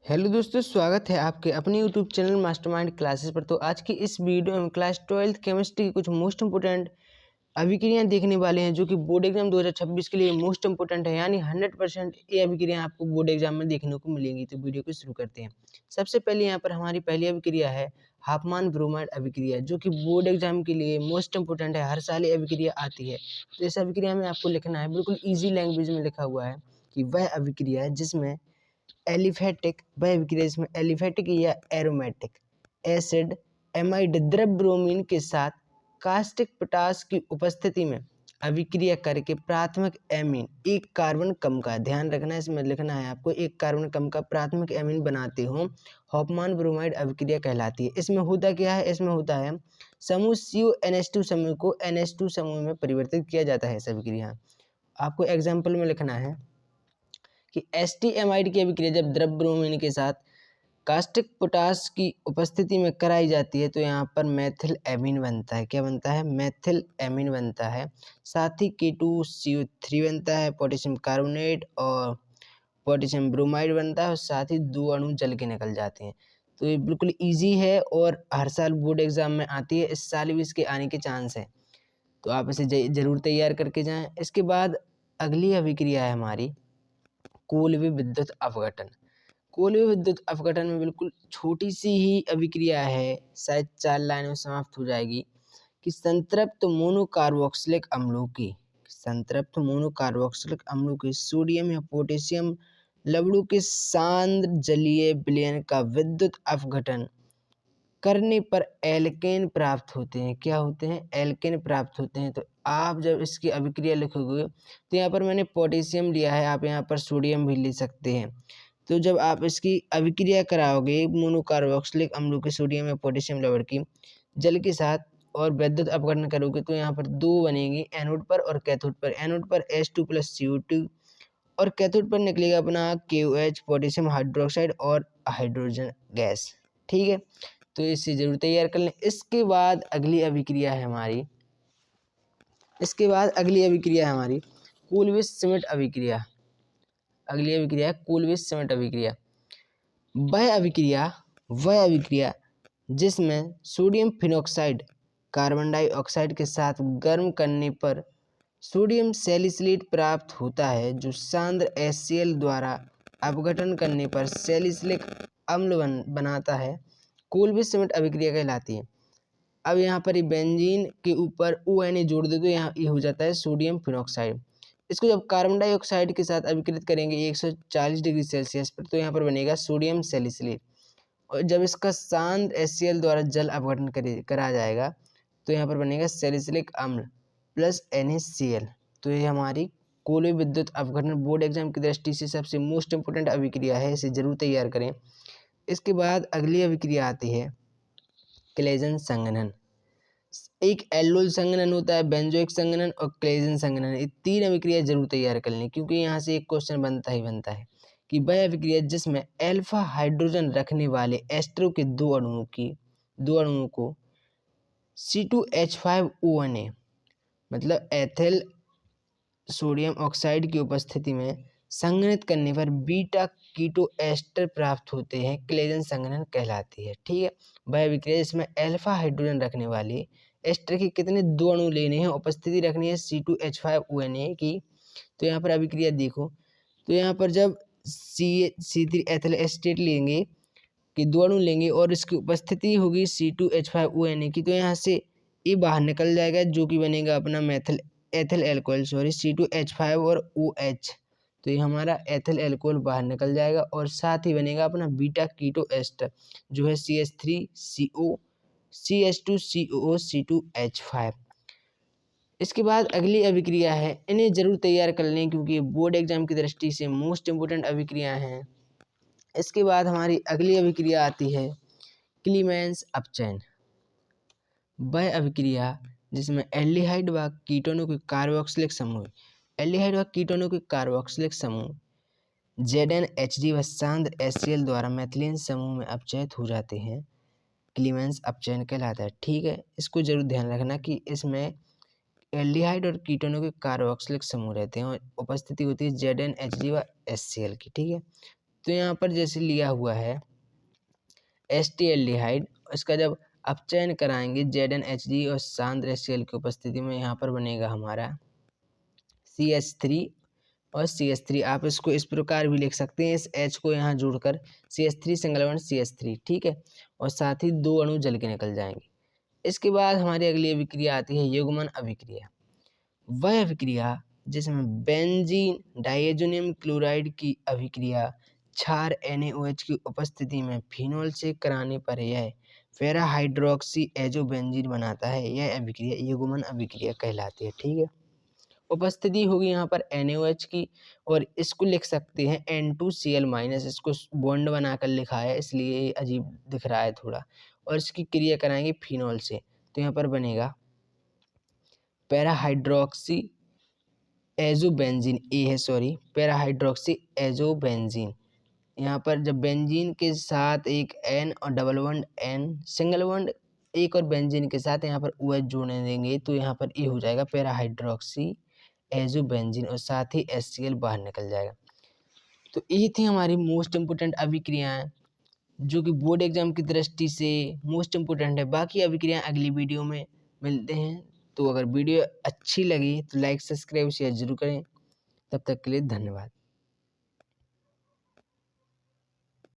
Hello दोस्तों, स्वागत है आपके अपने यूट्यूब चैनल मास्टरमाइंड क्लासेस पर। तो आज की इस वीडियो में क्लास 12th केमिस्ट्री की कुछ मोस्ट इंपोर्टेंट अभिक्रियाएं देखने वाले हैं जो कि बोर्ड एग्जाम 2026 के लिए मोस्ट इंपोर्टेंट है, यानी 100% ये अभिक्रियाएं आपको बोर्ड एग्जाम में देखने को मिलेंगी। तो वीडियो को शुरू करते हैं। सबसे पहले यहाँ पर हमारी पहली अभिक्रिया है हाफमान ब्रोमाइड अभिक्रिया, जो कि बोर्ड एग्जाम के लिए मोस्ट इंपोर्टेंट है। हर साल ये अभिक्रिया आती है। तो इस अभिक्रिया में आपको लिखना है, बिल्कुल ईजी लैंग्वेज में लिखा हुआ है कि वह अभिक्रिया है जिसमें एलिफेटिक वह अभिक्रिया जिसमें एलिफेटिक या एरोमेटिक एसिड एमाइड द्रव ब्रोमीन के साथ कास्टिक पोटास की उपस्थिति में अभिक्रिया करके प्राथमिक एमीन एक कार्बन कम का, ध्यान रखना है इसमें लिखना है आपको, एक कार्बन कम का प्राथमिक एमीन बनाते हो हॉफमान ब्रोमाइड अभिक्रिया कहलाती है। इसमें होता क्या है, इसमें होता है समूह CuNH2 समूह को NH2 समूह में परिवर्तित किया जाता है। इस अभिक्रिया आपको एग्जाम्पल में लिखना है कि एस्टीएमाइड की अभिक्रिया जब द्रव ब्रोमीन के साथ कास्टिक पोटास की उपस्थिति में कराई जाती है तो यहाँ पर मेथिल एमीन बनता है। क्या बनता है? मेथिल एमीन बनता है। साथ ही K2CO3 बनता है, पोटेशियम कार्बोनेट और पोटेशियम ब्रोमाइड बनता है, और साथ ही दो अणु जल के निकल जाते हैं। तो ये बिल्कुल ईजी है और हर साल बोर्ड एग्जाम में आती है। इस साल भी इसके आने के चांस है, तो आप इसे जरूर तैयार करके जाएं। इसके बाद अगली अभिक्रिया है हमारी कोलवे विद्युत अपघटन। कोलवे विद्युत अपघटन में बिल्कुल छोटी सी ही अभिक्रिया है, शायद 4 लाइन में समाप्त हो जाएगी कि संतृप्त मोनोकार्बोक्सिलिक अम्लों के सोडियम या पोटेशियम लवणों के सांद्र जलीय विलयन का विद्युत अपघटन करने पर एल्केन प्राप्त होते हैं। क्या होते हैं? एल्केन प्राप्त होते हैं। तो आप जब इसकी अभिक्रिया लिखोगे तो यहाँ पर मैंने पोटेशियम लिया है, आप यहाँ पर सोडियम भी ले सकते हैं। तो जब आप इसकी अभिक्रिया कराओगे मोनोकार्बोक्सिलिक अम्लों के सोडियम या पोटेशियम लवण की जल के साथ और विद्युत अपघटन करोगे तो यहाँ पर दो बनेंगी, एनोड पर और कैथोड पर। एनोड पर H2 + CO2 और कैथोड पर निकलेगा अपना KOH पोटेशियम हाइड्रोक्साइड और हाइड्रोजन गैस। ठीक है, तो इसे जरूर तैयार कर लें। इसके बाद अगली अभिक्रिया है हमारी कोलविस सिमेंट अभिक्रिया। अगली अभिक्रिया है कोलविस सिमेंट अभिक्रिया। वह अभिक्रिया जिसमें सोडियम फिनॉक्साइड कार्बन डाइऑक्साइड के साथ गर्म करने पर सोडियम सैलिसिलेट प्राप्त होता है, जो सांद्र HCl द्वारा अपघटन करने पर सैलिसिलिक अम्ल बनाता है। कोलविस सिमेंट अभिक्रिया कहलाती है। अब यहाँ पर बेंजीन के ऊपर ONA जोड़ दे तो यहाँ ये हो जाता है सोडियम फिनॉक्साइड। इसको जब कार्बन डाइऑक्साइड के साथ अभिक्रित करेंगे 140 डिग्री सेल्सियस पर तो यहाँ पर बनेगा सोडियम सैलिसिलेट, और जब इसका सांद्र HCl द्वारा जल अपघटन करा जाएगा तो यहाँ पर बनेगा सैलिसिलिक अम्ल प्लस NaCl। तो ये हमारी कोलवे विद्युत अपघटन बोर्ड एग्जाम की दृष्टि से सबसे मोस्ट इंपोर्टेंट अभिक्रिया है, इसे जरूर तैयार करें। इसके बाद अगली अभिक्रिया आती है क्लेजन संघनन। एक एल्डोल संघनन होता है, बेंजोइक संघनन और क्लेजन संघनन। ये तीन अभिक्रिया जरूर तैयार कर लें, क्योंकि यहाँ से एक क्वेश्चन बनता है कि वह अभिक्रिया जिसमें अल्फा हाइड्रोजन रखने वाले एस्टरों के दो अणुओं को C2H5ONA मतलब एथिल सोडियम ऑक्साइड की उपस्थिति में संघनित करने पर बीटा कीटो एस्टर प्राप्त होते हैं, क्लेजन संघनन कहलाती है। ठीक है, वह अभिक्रिया जिसमें अल्फा हाइड्रोजन रखने वाले एस्टर के कितने दो अणु लेने हैं, उपस्थिति रखनी है C2H5ONA की। तो यहाँ पर अभिक्रिया देखो, तो यहाँ पर जब C3 एथिल एस्टेट लेंगे कि दो अणु लेंगे और इसकी उपस्थिति होगी C2H5ONA की, तो यहाँ से ये बाहर निकल जाएगा जो कि बनेगा अपना एथिल एल्कोहल C2H5 और OH। तो ये हमारा एथिल एल्कोहल बाहर निकल जाएगा और साथ ही बनेगा अपना बीटा कीटो एस्टर जो है CH3CO CH2COO C2H5। इसके बाद अगली अभिक्रिया है, इन्हें जरूर तैयार कर लें क्योंकि बोर्ड एग्जाम की दृष्टि से मोस्ट इंपोर्टेंट अभिक्रिया हैं। इसके बाद हमारी अगली अभिक्रिया आती है क्लीमेंस अपचयन। वह अभिक्रिया जिसमें एल्डिहाइड व कीटोनों के कार्बोक्सिलिक समूह ZnHD व सांद्र HCl द्वारा मैथिलीन समूह में अपचयित हो जाते हैं, क्लीमेंस अपचयन कहलाता है। ठीक है, इसको जरूर ध्यान रखना कि इसमें एल्डिहाइड और कीटोनों के कार्बोक्सिलिक समूह रहते हैं और उपस्थिति होती है ZnHD व HCl की। ठीक है, तो यहाँ पर जैसे लिया हुआ है एस्टिएल्डिहाइड, इसका जब अपचयन कराएंगे ZnHD और सांद्र HCl की उपस्थिति में यहाँ पर बनेगा हमारा CH3 और CH3। आप इसको इस प्रकार भी लिख सकते हैं, इस H को यहाँ जोड़कर CH3 सिंगल बॉन्ड CH3, ठीक है। और साथ ही 2 अणु जल के निकल जाएंगे। इसके बाद हमारी अगली अभिक्रिया आती है युग्मन अभिक्रिया। वह अभिक्रिया जिसमें बेंजीन डाइएज़ोनियम क्लोराइड की अभिक्रिया क्षार NaOH की उपस्थिति में फिनोल से कराने पर यह फेरा हाइड्रोक्सी एजोबेंजीन बनाता है। यह अभिक्रिया युग्मन अभिक्रिया कहलाती है, ठीक है। उपस्थिति होगी यहाँ पर NaOH की और इसको लिख सकते हैं N2Cl-, इसको बॉन्ड बनाकर लिखा है इसलिए ये अजीब दिख रहा है थोड़ा। और इसकी क्रिया कराएंगे फिनोल से, तो यहाँ पर बनेगा पैरा हाइड्रोक्सी एजोबेंजीन, ए है सॉरी, पैरा हाइड्रोक्सी एजोबेंजीन। यहाँ पर जब बेंजीन के साथ एक N और double bond N single bond एक और बेंजीन के साथ यहाँ पर OH जोड़ने देंगे तो यहाँ पर ये हो जाएगा पैरा हाइड्रोक्सी एजोबेंजीन और साथ ही HCl बाहर निकल जाएगा। तो ये थी हमारी मोस्ट इम्पोर्टेंट अभिक्रियाएं जो कि बोर्ड एग्जाम की दृष्टि से मोस्ट इम्पोर्टेंट है। बाकी अभिक्रियाएं अगली वीडियो में मिलते हैं। तो अगर वीडियो अच्छी लगी तो लाइक सब्सक्राइब शेयर जरूर करें। तब तक के लिए धन्यवाद।